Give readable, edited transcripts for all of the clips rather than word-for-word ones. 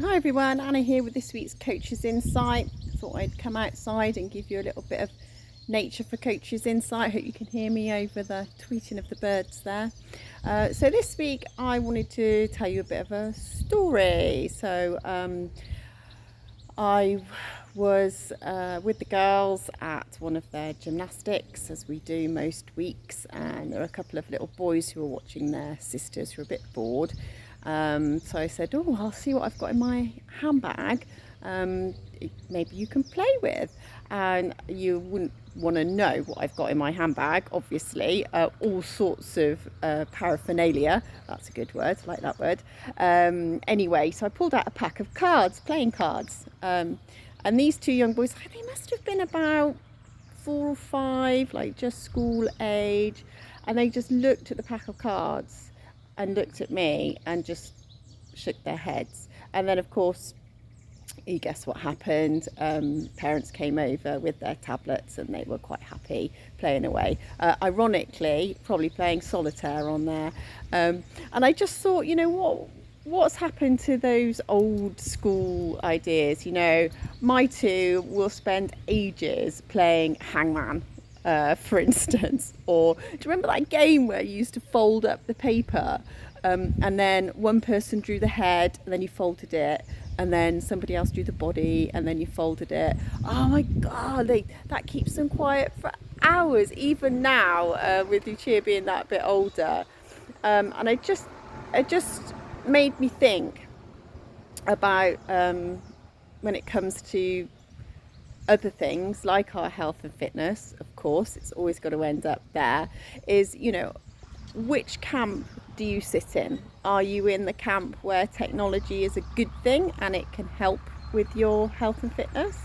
Hi everyone, Anna here with this week's Coaches Insight. Thought I'd come outside and give you a little bit of nature for Coaches Insight. Hope you can hear me over the tweeting of the birds there. So this week I wanted to tell you a bit of a story. I was with the girls at one of their gymnastics, as we do most weeks, and there were a couple of little boys who were watching their sisters who were a bit bored. So I said, "Oh, I'll see what I've got in my handbag. Maybe you can play with." And you wouldn't want to know what I've got in my handbag, obviously. All sorts of paraphernalia. That's a good word, I like that word. Anyway, so I pulled out a pack of cards, playing cards. And these two young boys, they must have been about 4 or 5, like just school age. And they just looked at the pack of cards and looked at me and just shook their heads. And then, of course, you guess what happened. Parents came over with their tablets and they were quite happy playing away. Ironically, probably playing solitaire on there. And I just thought, what's happened to those old school ideas? My two will spend ages playing hangman, for instance. Or do you remember that game where you used to fold up the paper, and then one person drew the head and then you folded it, and then somebody else drew the body and then you folded it? Oh my god, that keeps them quiet for hours, even now, with Lucia being that bit older. And it just made me think about, when it comes to other things like our health and fitness. Of course, it's always got to end up there. Is, which camp do you sit in? Are you in the camp where technology is a good thing and it can help with your health and fitness?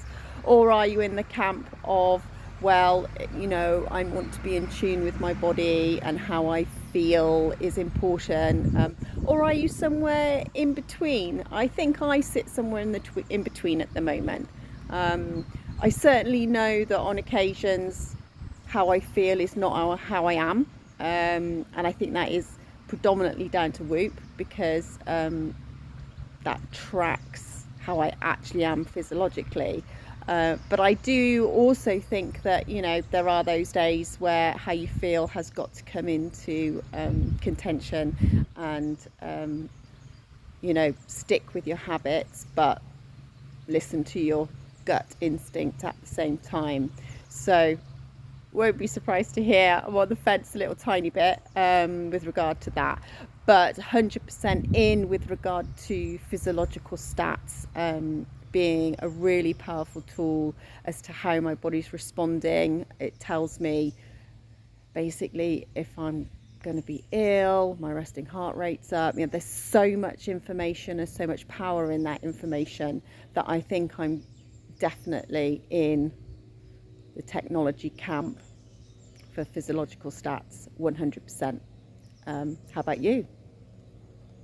Or are you in the camp of, well, I want to be in tune with my body and how I feel is important? Or are you somewhere in between? I think I sit somewhere in between at the moment. I certainly know that on occasions how I feel is not how I am. And I think that is predominantly down to Whoop, because that tracks how I actually am physiologically. But I do also think that, there are those days where how you feel has got to come into contention, and, stick with your habits, but listen to your gut instinct at the same time. So won't be surprised to hear I'm on the fence a little tiny bit, with regard to that, but 100% in with regard to physiological stats, being a really powerful tool as to how my body's responding. It tells me basically if I'm going to be ill, my resting heart rate's up. There's so much information and so much power in that information that I think I'm definitely in the technology camp for physiological stats, 100%. How about you?